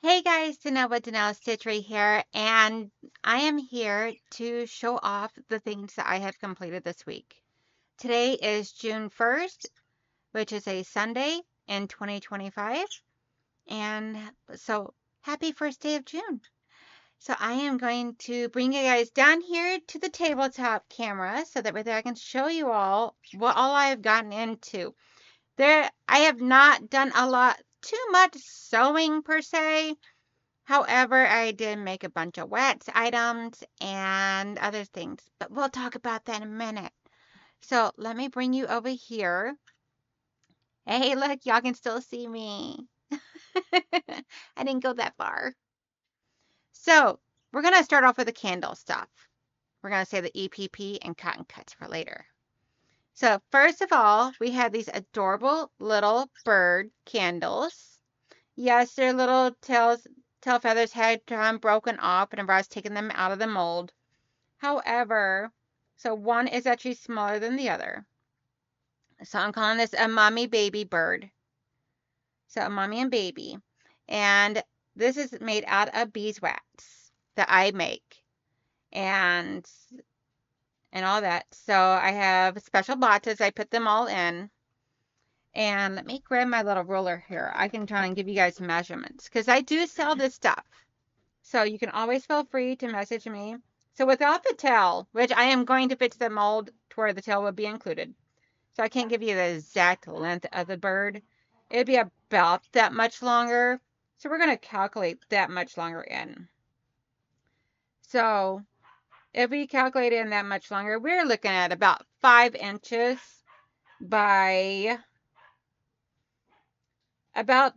Hey guys, DONNELLESEA here, and I am here to show off the things that I have completed this week. Today is June 1st, which is a Sunday in 2025, and so happy first day of June. So I am going to bring you guys down here to the tabletop camera so that way I can show you all what all I have gotten into. I have not done a lot, too much sewing per se. However, I did make a bunch of wax items and other things, but we'll talk about that in a minute. So let me bring you over here. Hey, look, y'all can still see me. I didn't go that far. So we're going to start off with the candle stuff. We're going to say the EPP and cotton cuts for later. So first of all, we have these adorable little bird candles. Yes, their little tail feathers had broken off whenever I was taking them out of the mold. However, so one is actually smaller than the other. So I'm calling this a mommy baby bird. So a mommy and baby. And this is made out of beeswax that I make. And all that. So I have special boxes. I put them all in. And let me grab my little ruler here. I can try and give you guys measurements because I do sell this stuff. So you can always feel free to message me. So without the tail, which I am going to fix the mold to where the tail would be included. So I can't give you the exact length of the bird. It'd be about that much longer. So we're going to calculate that much longer in. So if we calculate in that much longer, we're looking at about 5 inches by about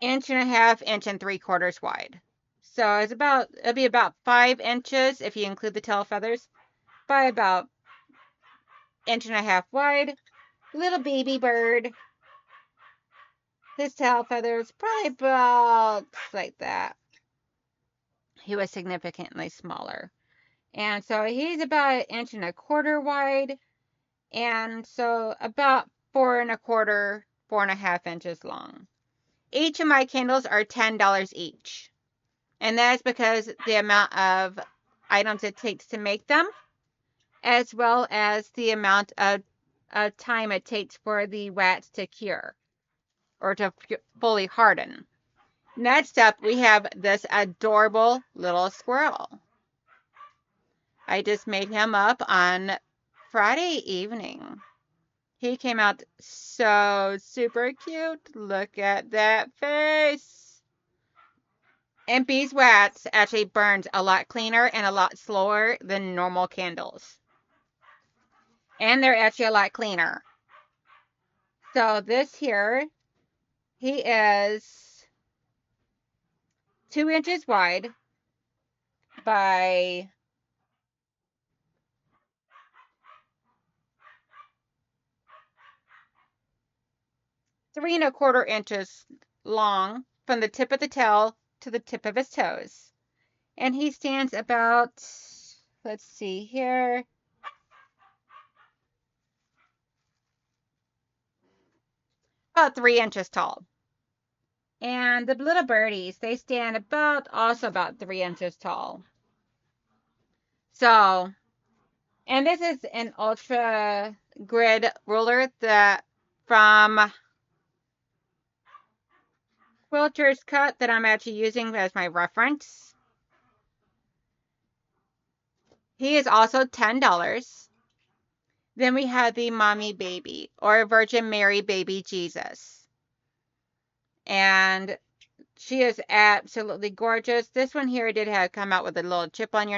1.5 inches and 3/4 wide. So it'll be about 5 inches if you include the tail feathers by about 1.5 inches wide. Little baby bird. His tail feathers probably about like that. He was significantly smaller. And so he's about 1.25 inches wide. And so about 4.25, 4.5 inches long. Each of my candles are $10 each. And that's because the amount of items it takes to make them, as well as the amount of time it takes for the wax to cure or to fully harden. Next up, we have this adorable little squirrel. I just made him up on Friday evening. He came out so super cute. Look at that face. And beeswax actually burns a lot cleaner and a lot slower than normal candles. And they're actually a lot cleaner. So this here, he is 2 inches wide by 3.25 inches long from the tip of the tail to the tip of his toes. And he stands about, let's see here, about 3 inches tall. And the little birdies, they stand also about 3 inches tall. So, and this is an ultra grid ruler that from Quilter's Cut that I'm actually using as my reference. He is also $10. Then we have the Mommy Baby or Virgin Mary Baby Jesus. And she is absolutely gorgeous. This one here did have come out with a little chip on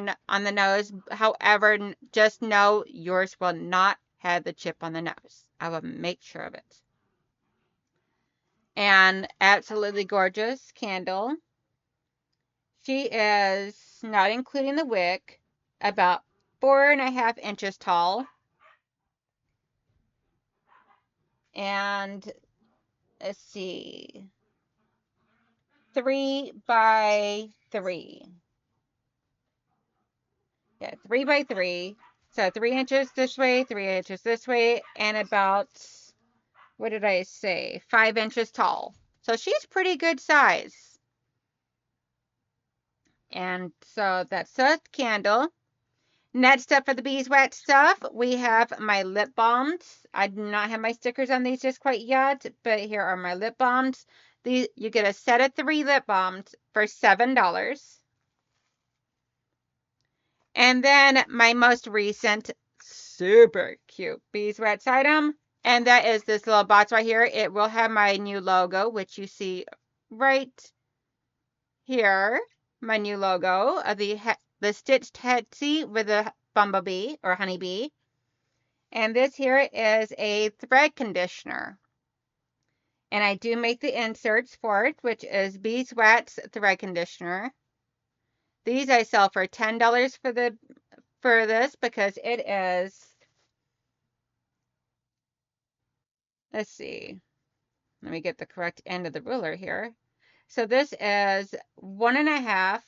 the nose. However, just know yours will not have the chip on the nose. I will make sure of it. And absolutely gorgeous candle. She is, not including the wick, about 4.5 inches tall. And let's see, 3 by 3. Yeah, 3 by 3. So 3 inches this way, 3 inches this way, and about, what did I say, 5 inches tall. So she's pretty good size. And so that's the candle. Next up for the beeswax stuff, we have my lip balms. I do not have my stickers on these just quite yet, but here are my lip balms. These, you get a set of 3 lip balms for $7. And then my most recent super cute beeswax item, and that is this little box right here. It will have my new logo, which you see right here. My new logo of the stitched Etsy with a bumblebee or honeybee. And this here is a thread conditioner. And I do make the inserts for it, which is beeswax thread conditioner. These I sell for $10 for this because it is, let's see, let me get the correct end of the ruler here. So this is 1.5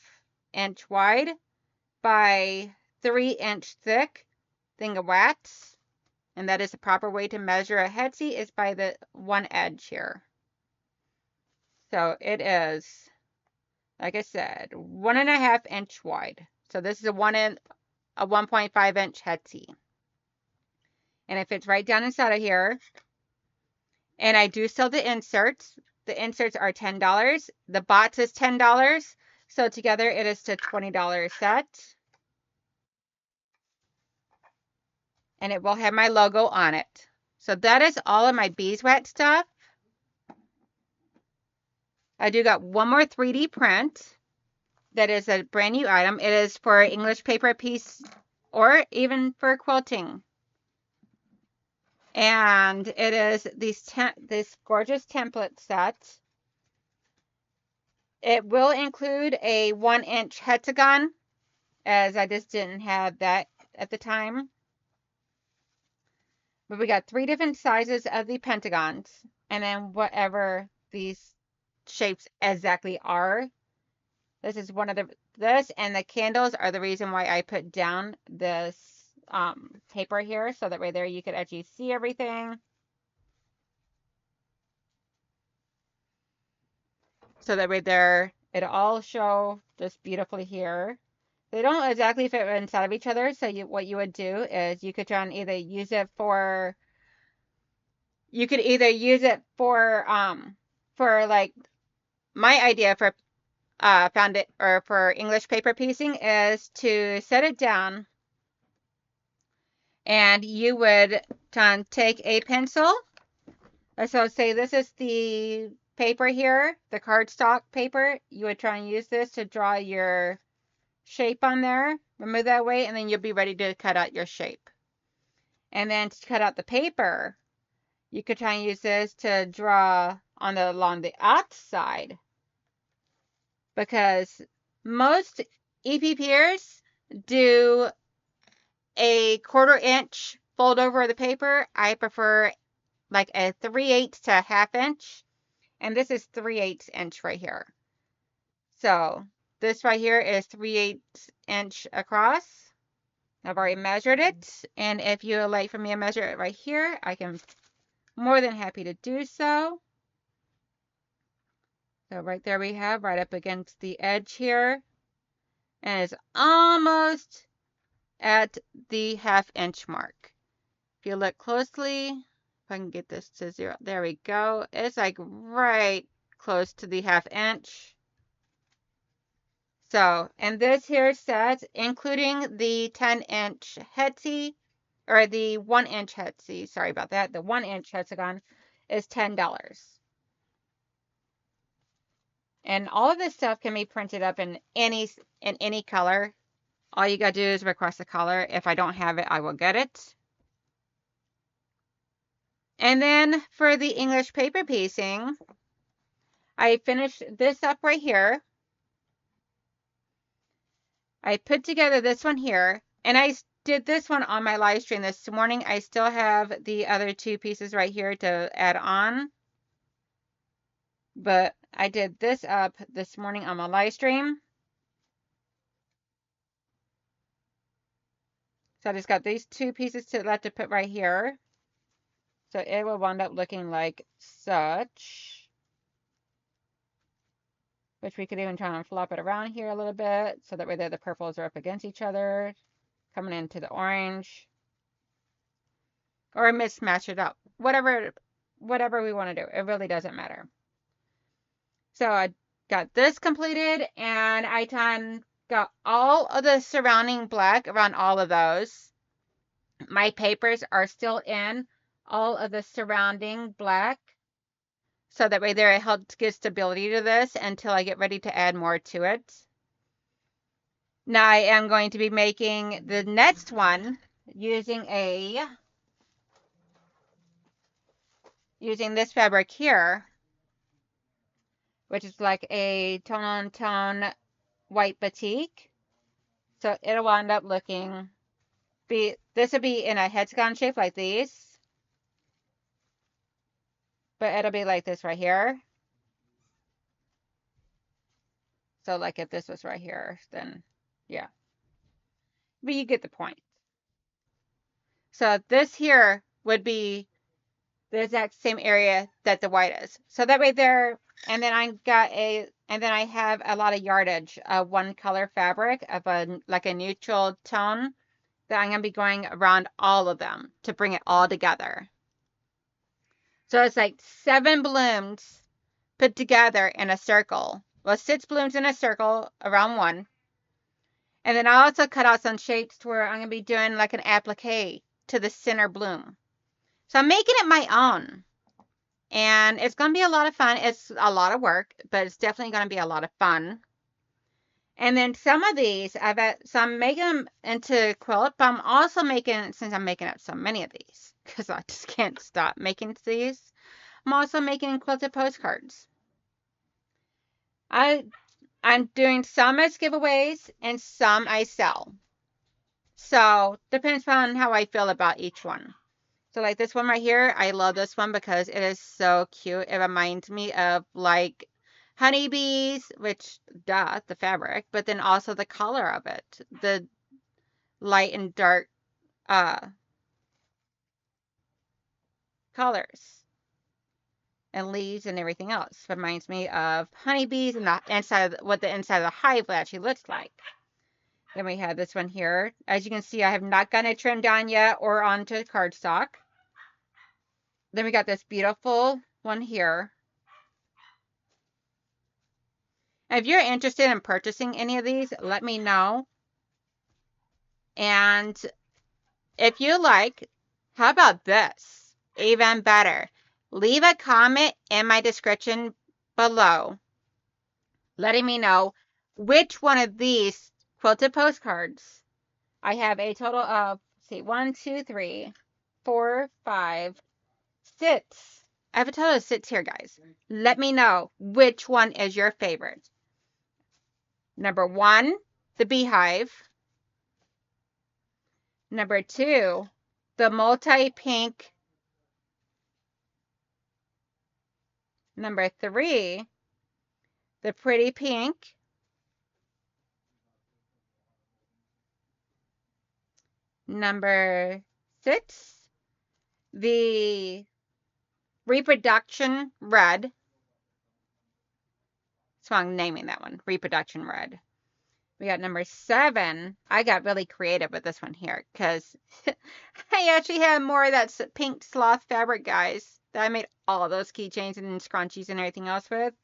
inch wide by 3-inch thick thing of wax. And that is the proper way to measure a Etsy, is by the one edge here. So it is, like I said, 1.5 inch wide. So this is a 1.5 inch Etsy. And it fits right down inside of here. And I do sell the inserts. The inserts are $10. The box is $10. So together it is a $20 set. And it will have my logo on it. So that is all of my beeswax stuff. I do got one more 3D print that is a brand new item. It is for English paper piece or even for quilting. And it is this gorgeous template set. It will include a 1-inch hexagon, as I just didn't have that at the time. But we got 3 different sizes of the pentagons, and then whatever these shapes exactly are. This is one of this and the candles are the reason why I put down this paper here, so that way there you could actually see everything. So that way there, it'll all show just beautifully here. They don't exactly fit inside of each other, so what you would do is you could try and either use it for, like, my idea for found it, or for English paper piecing, is to set it down and you would take a pencil. So say this is the paper here, the cardstock paper. You would try and use this to draw your shape on there. Remove that away, and then you'll be ready to cut out your shape. And then to cut out the paper, you could try and use this to draw along the outside. Because most EPPers do a 1/4 inch fold over the paper. I prefer like a 3/8 to a 1/2 inch. And this is 3/8 inch right here. So this right here is 3/8 inch across. I've already measured it. And if you would like for me to measure it right here, I can more than happy to do so. So right there we have, right up against the edge here. And it's almost at the 1/2 inch mark. If you look closely, if I can get this to 0, there we go. It's like right close to the 1/2 inch. So, and this here set, including the 10-inch Etsy, or the 1-inch Etsy, sorry about that, the 1-inch hexagon is $10. And all of this stuff can be printed up in any color. All you gotta do is request a color. If I don't have it, I will get it. And then for the English paper piecing, I finished this up right here. I put together this one here, and I did this one on my live stream this morning. I still have the other 2 pieces right here to add on. But I did this up this morning on my live stream. So I just got these 2 pieces left to put right here. So it will wind up looking like such. which we could even try and flop it around here a little bit so that way the purples are up against each other, coming into the orange, or mismatch it up. Whatever we want to do. It really doesn't matter. So I got this completed, and I got all of the surrounding black around all of those. My papers are still in all of the surrounding black, so that way there it helps give stability to this until I get ready to add more to it. Now I am going to be making the next one using this fabric here, which is like a tone-on-tone white batik. So it'll wind up looking, this will be in a hexagon shape like these, but it'll be like this right here. So like if this was right here, then yeah. But you get the point. So this here would be the exact same area that the white is. So that way there, and then I have a lot of yardage of one color fabric of like a neutral tone that I'm going to be going around all of them to bring it all together. So it's like 7 blooms put together in a circle. Well, 6 blooms in a circle around one. And then I also cut out some shapes to where I'm going to be doing like an applique to the center bloom. So I'm making it my own. And it's going to be a lot of fun. It's a lot of work, but it's definitely going to be a lot of fun. And then some of these, I'm making them into quilt, but I'm also making, since I'm making up so many of these, because I just can't stop making these, I'm also making quilted postcards. I'm doing some as giveaways and some I sell. So depends on how I feel about each one. So like this one right here, I love this one because it is so cute. It reminds me of like honeybees, which, duh, the fabric, but then also the color of it. The light and dark colors and leaves and everything else. Reminds me of honeybees and the inside of, what the inside of the hive actually looks like. Then we have this one here. As you can see, I have not gotten it trimmed down yet or onto cardstock. Then we got this beautiful one here. If you're interested in purchasing any of these, let me know. And if you like, how about this? Even better. Leave a comment in my description below, letting me know which one of these quilted postcards. I have a total of, see, 1, 2, 3, 4, 5, 6. I have a total of 6 here, guys. Let me know which one is your favorite. Number 1, the beehive. Number 2, the multi-pink. Number 3, the pretty pink. Number 6, the reproduction red. So I'm naming that one, reproduction red. We got number 7. I got really creative with this one here because I actually have more of that pink sloth fabric, guys, that I made all those keychains and scrunchies and everything else with.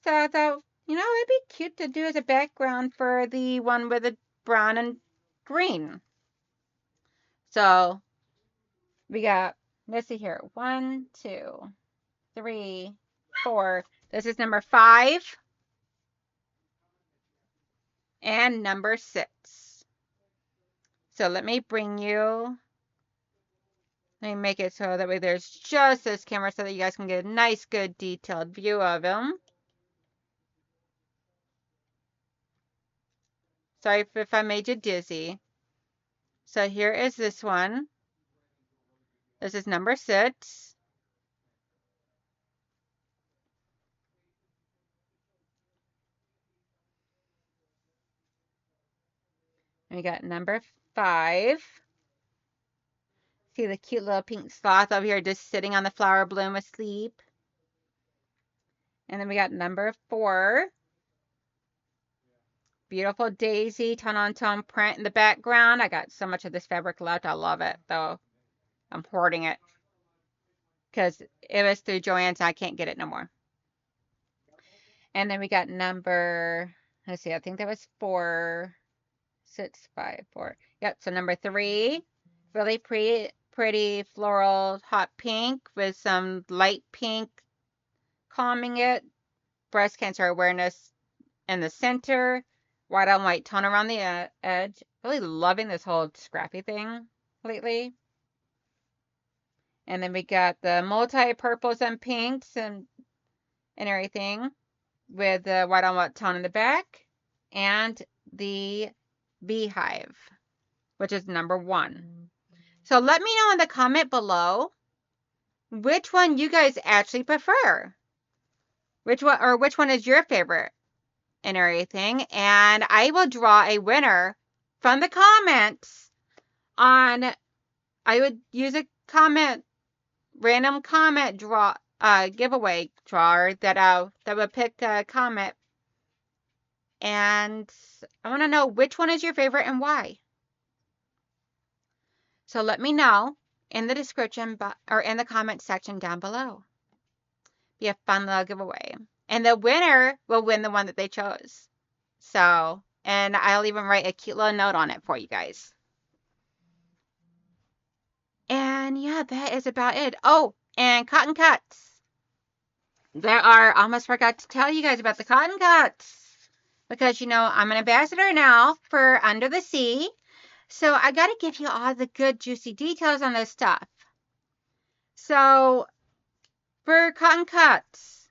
So I thought, it'd be cute to do as a background for the one with the brown and green. So we got, let's see here, 1, 2, 3, 4. This is number 5. And number 6. So let me make it so that way there's just this camera so that you guys can get a nice, good, detailed view of them. Sorry if I made you dizzy. So here is this one. This is number 6. We got number 5. See the cute little pink sloth over here just sitting on the flower bloom asleep. And then we got number 4. beautiful daisy tone-on-tone print in the background. I got so much of this fabric left. I love it, though. I'm hoarding it because it was through Joann's. I can't get it no more. And then we got number, let's see, I think that was 4, 6, 5, 4. Yep, so number 3, really pretty floral hot pink with some light pink calming it. Breast cancer awareness in the center. White on white tone around the edge. Really loving this whole scrappy thing lately. And then we got the multi-purples and pinks and everything with the white on white tone in the back. And the beehive, which is number 1. So let me know in the comment below which one you guys actually prefer. Which one is your favorite and everything. And I will draw a winner from the comments on, I would use a random comment giveaway drawer that would pick a comment. And I want to know which one is your favorite and why. So let me know in the description or in the comment section down below. Be a fun little giveaway. And the winner will win the one that they chose. So, and I'll even write a cute little note on it for you guys. And yeah, that is about it. Oh, and cotton cuts. Almost forgot to tell you guys about the cotton cuts. Because, you know, I'm an ambassador now for Under the Sea. So I got to give you all the good, juicy details on this stuff. So for cotton cuts,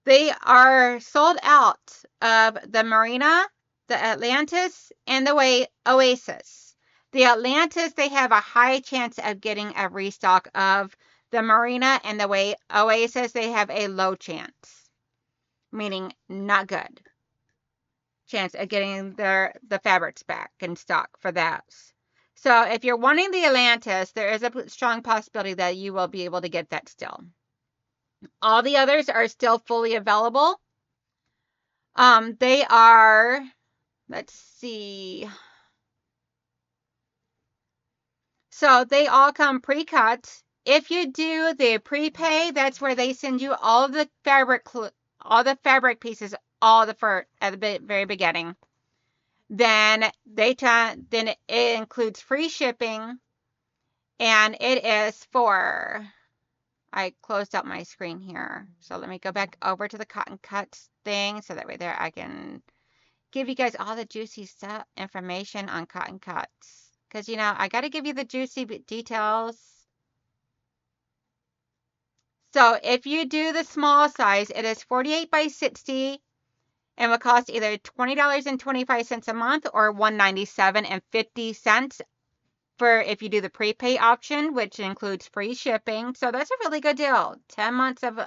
they are sold out of the Marina, the Atlantis, and the Oasis. The Atlantis, they have a high chance of getting a restock of. The Marina and the Oasis, they have a low chance, meaning not good chance of getting the fabrics back in stock for those. So if you're wanting the Atlantis, there is a strong possibility that you will be able to get that still. All the others are still fully available. They are, let's see. So they all come pre-cut. If you do the prepay, that's where they send you all the fabric pieces, at the very beginning. Then it includes free shipping, and it is for. I closed out my screen here, so let me go back over to the cotton cuts thing, so that way there I can give you guys all the juicy stuff information on cotton cuts, because you know I got to give you the juicy details. So if you do the small size, it is 48 by 60 and will cost either $20.25 a month or $197.50 for if you do the prepay option, which includes free shipping. So that's a really good deal. 10 months of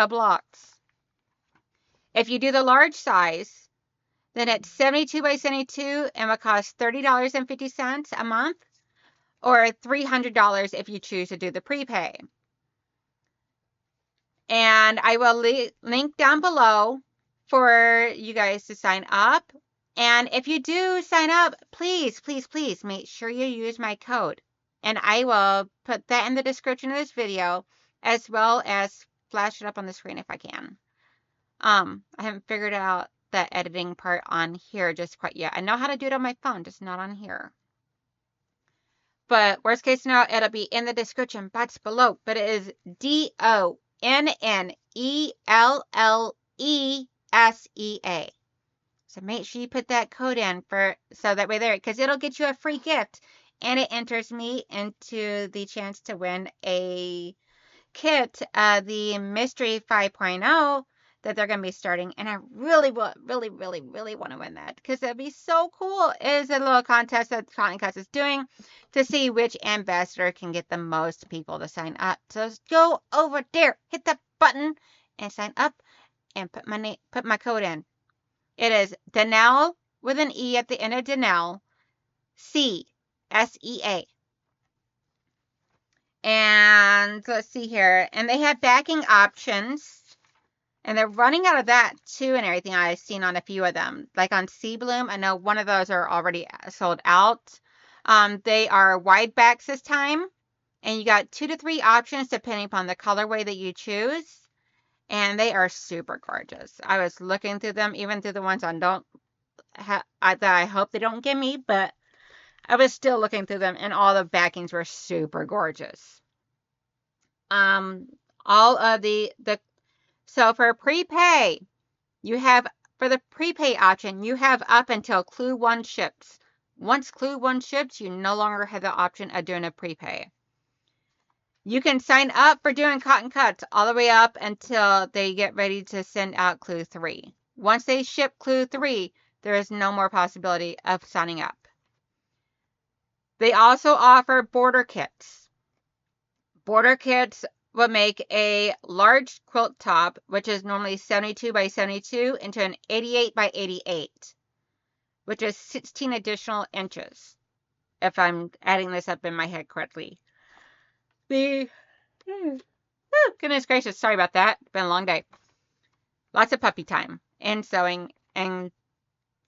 blocks. If you do the large size, then it's 72 by 72 and will cost $30.50 a month or $300 if you choose to do the prepay. And I will link down below for you guys to sign up. And if you do sign up, please, please, please make sure you use my code. And I will put that in the description of this video, as well as flash it up on the screen if I can. I haven't figured out the editing part on here just quite yet. I know how to do it on my phone, just not on here. But worst case scenario, it'll be in the description box below. But it is DONNELLESEA. So make sure you put that code in so that way because it'll get you a free gift, and it enters me into the chance to win a kit, the Mystery 5.0 that they're going to be starting, and I really want to win that because it'd be so cool. It is a little contest that Cotton Cuts is doing to see which ambassador can get the most people to sign up. So go over there, hit that button, and sign up, and put my code in. It is Donnell with an E at the end of Donnell, SEA. And let's see here. And they have backing options. And they're running out of that too, and everything I've seen on a few of them. Like on Sea Bloom, I know one of those are already sold out. They are wide backs this time, and you got 2 to 3 options depending upon the colorway that you choose. And they are super gorgeous. I was looking through them, even through the ones that I hope they don't give me, but I was still looking through them, and all the backings were super gorgeous. All of so for prepay, for the prepay option, you have up until Clue 1 ships. Once Clue 1 ships, you no longer have the option of doing a prepay. You can sign up for doing cotton cuts all the way up until they get ready to send out Clue 3. Once they ship Clue 3, there is no more possibility of signing up. They also offer border kits. Border kits will make a large quilt top, which is normally 72 by 72, into an 88 by 88, which is 16 additional inches, if I'm adding this up in my head correctly. Goodness gracious, sorry about that. It's been a long day. Lots of puppy time and sewing and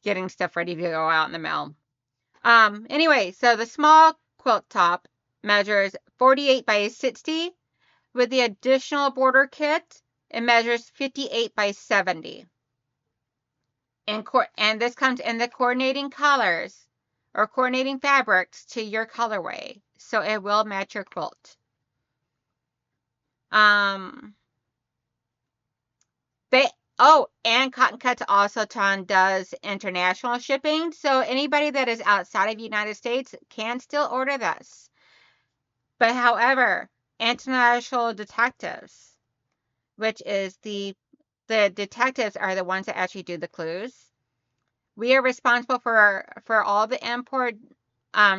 getting stuff ready to go out in the mail. Anyway, so the small quilt top measures 48 by 60. With the additional border kit, it measures 58 by 70. And this comes in the coordinating colors or coordinating fabrics to your colorway, so it will match your quilt. And Cotton Cuts also does international shipping, so anybody that is outside of the United States can still order this. But however, International Detectives, which is the detectives are the ones that actually do the clues. We are responsible for all the import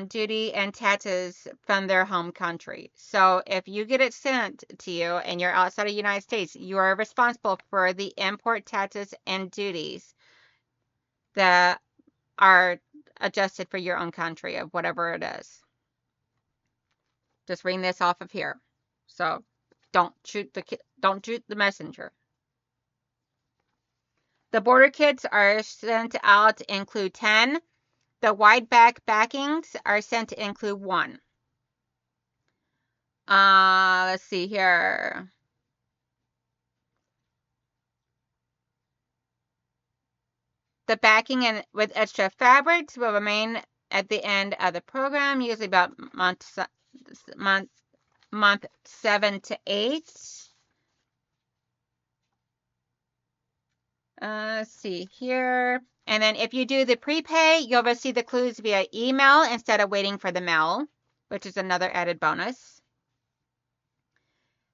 duty and taxes from their home country. So if you get it sent to you and you're outside of the United States, you are responsible for the import taxes and duties that are adjusted for your own country of whatever it is. Just reading this off of here. So don't shoot the messenger. The border kits are sent out to include 10. The wide backings are sent to include 1. Let's see here. The backing and with extra fabrics will remain at the end of the program, usually about month 7 to 8. Let's see here. And then if you do the prepay, you'll receive the clues via email instead of waiting for the mail, which is another added bonus.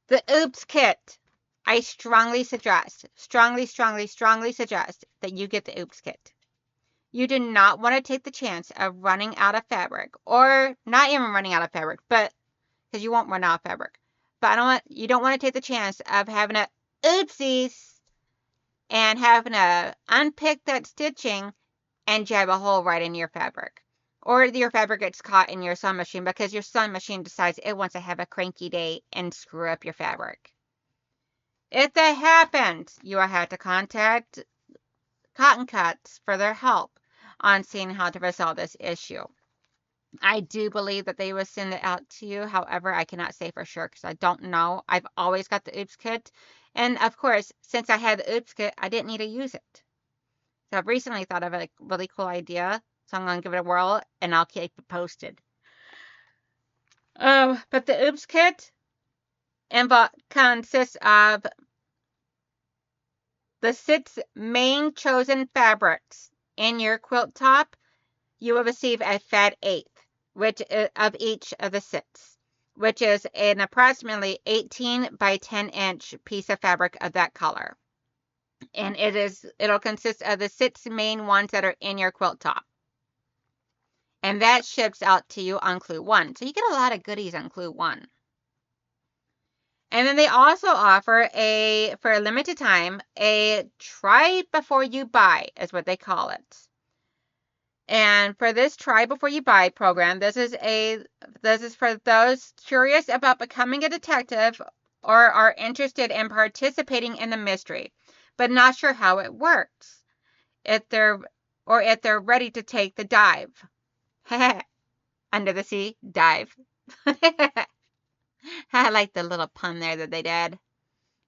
The Oops Kit. I strongly suggest that you get the Oops Kit. You do not want to take the chance of running out of fabric, or not even running out of fabric, but because you won't run out of fabric. But you don't want to take the chance of having a oopsies and having to unpick that stitching and jab a hole right in your fabric. Or your fabric gets caught in your sewing machine because your sewing machine decides it wants to have a cranky day and screw up your fabric. If that happens, you will have to contact Cotton Cuts for their help on seeing how to resolve this issue. I do believe that they will send it out to you. However, I cannot say for sure because I don't know. I've always got the Oops Kit. And of course, since I had the Oops Kit, I didn't need to use it. So I've recently thought of a really cool idea. So I'm going to give it a whirl and I'll keep it posted. But the Oops Kit consists of the 6 main chosen fabrics in your quilt top. You will receive a fat 1/8, which of each of the 6, which is an approximately 18 by 10 inch piece of fabric of that color. And it'll consist of the 6 main ones that are in your quilt top. And that ships out to you on Clue 1. So you get a lot of goodies on Clue 1. And then they also offer for a limited time, a try before you buy is what they call it. And for this try before you buy program, this is for those curious about becoming a detective or are interested in participating in the mystery. but not sure how it works. If they're ready to take the dive. Under the sea, dive. I like the little pun there that they did.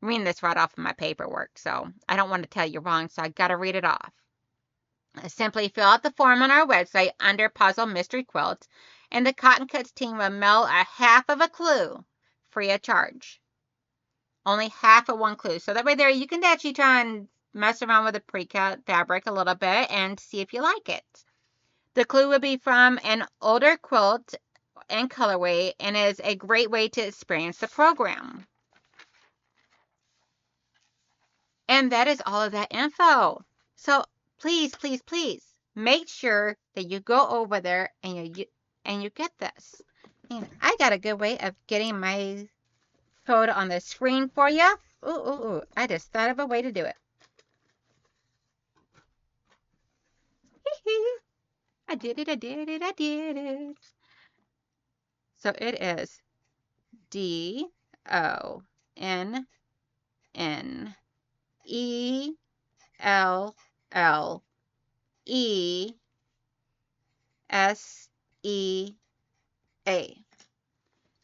I'm reading this right off of my paperwork, so I don't want to tell you wrong, so I gotta read it off. Simply fill out the form on our website under Puzzle Mystery Quilt, and the Cotton Cuts team will mail a half of a clue free of charge. Only half of one clue. So that way there you can actually try and mess around with the pre-cut fabric a little bit and see if you like it. The clue will be from an older quilt and colorway and is a great way to experience the program. And that is all of that info. So please, please, please make sure that you go over there and you get this. And I got a good way of getting my code on the screen for you. Ooh, I just thought of a way to do it. I did it. So it is DONNELLESEA.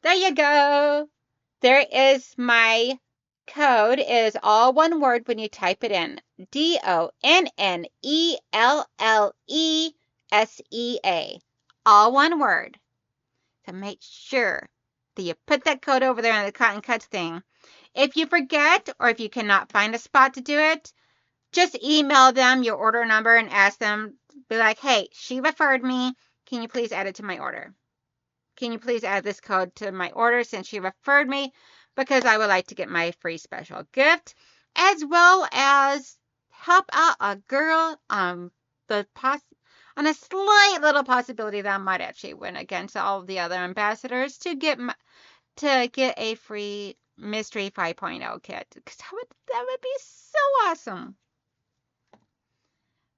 There you go. There is my code. It is all one word when you type it in. DONNELLESEA. All one word. So make sure that you put that code over there on the Cotton Cuts thing. If you forget or if you cannot find a spot to do it, just email them your order number and ask them, be like, hey, she referred me. Can you please add it to my order? Can you please add this code to my order since she referred me? Because I would like to get my free special gift, as well as help out a girl on a slight little possibility that I might actually win against all of the other ambassadors to get a free Mystery 5.0 kit. Because that would be so awesome.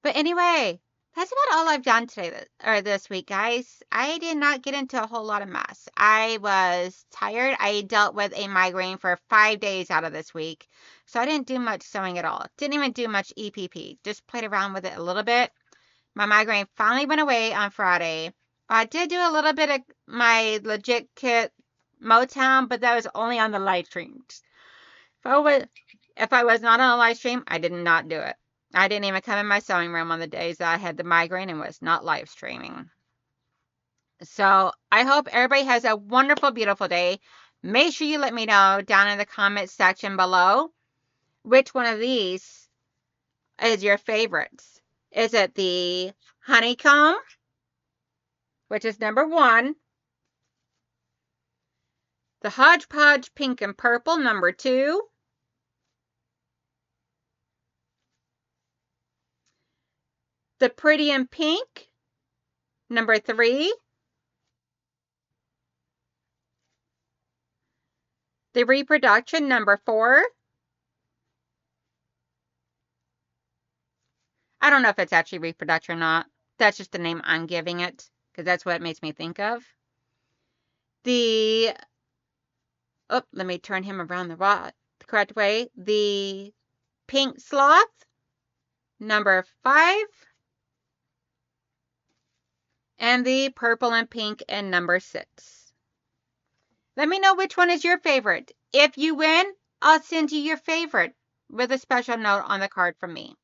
But anyway, that's about all I've done this week, guys. I did not get into a whole lot of mess. I was tired. I dealt with a migraine for 5 days out of this week. So I didn't do much sewing at all. Didn't even do much EPP. Just played around with it a little bit. My migraine finally went away on Friday. I did do a little bit of my legit kit Motown, but that was only on the live streams. If I was not on a live stream, I did not do it. I didn't even come in my sewing room on the days that I had the migraine and was not live streaming. So I hope everybody has a wonderful, beautiful day. Make sure you let me know down in the comments section below which one of these is your favorites. Is it the honeycomb, which is number 1? The hodgepodge pink and purple, number 2. The pretty and pink, number 3. The reproduction, number 4. I don't know if it's actually reproduction or not. That's just the name I'm giving it, because that's what it makes me think of. Let me turn him around the correct way. The pink sloth, number 5. And the purple and pink and number 6. Let me know which one is your favorite. If you win, I'll send you your favorite with a special note on the card from me.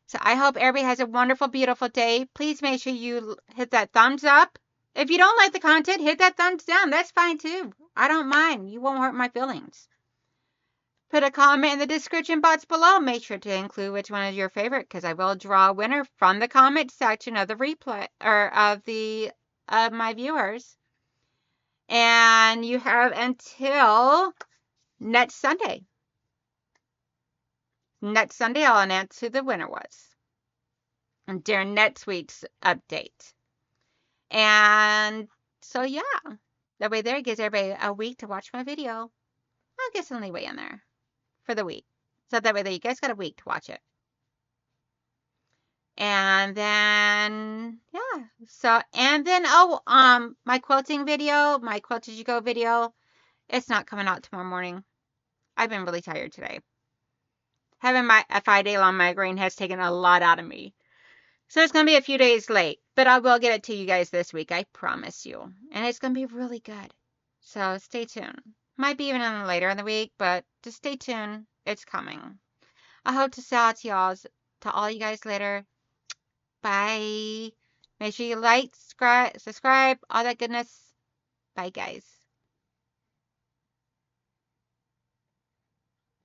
So I hope everybody has a wonderful, beautiful day. Please make sure you hit that thumbs up. If you don't like the content, hit that thumbs down. That's fine too. I don't mind. You won't hurt my feelings. Put a comment in the description box below. Make sure to include which one is your favorite, because I will draw a winner from the comment section of the replay or of my viewers. And you have until next Sunday. Next Sunday, I'll announce who the winner was during next week's update. And so, yeah, that way there gives everybody a week to watch my video. I'll get some leeway in there for the week. So that way there you guys got a week to watch it. And then, yeah. So, and then, my quilting video, my Quilt As You Go video, it's not coming out tomorrow morning. I've been really tired today. Having a 5-day long migraine has taken a lot out of me. So it's going to be a few days late, but I will get it to you guys this week. I promise you. And it's going to be really good. So stay tuned. Might be even in later in the week, but just stay tuned. It's coming. I hope to sell to all you guys later. Bye. Make sure you like, subscribe, all that goodness. Bye, guys.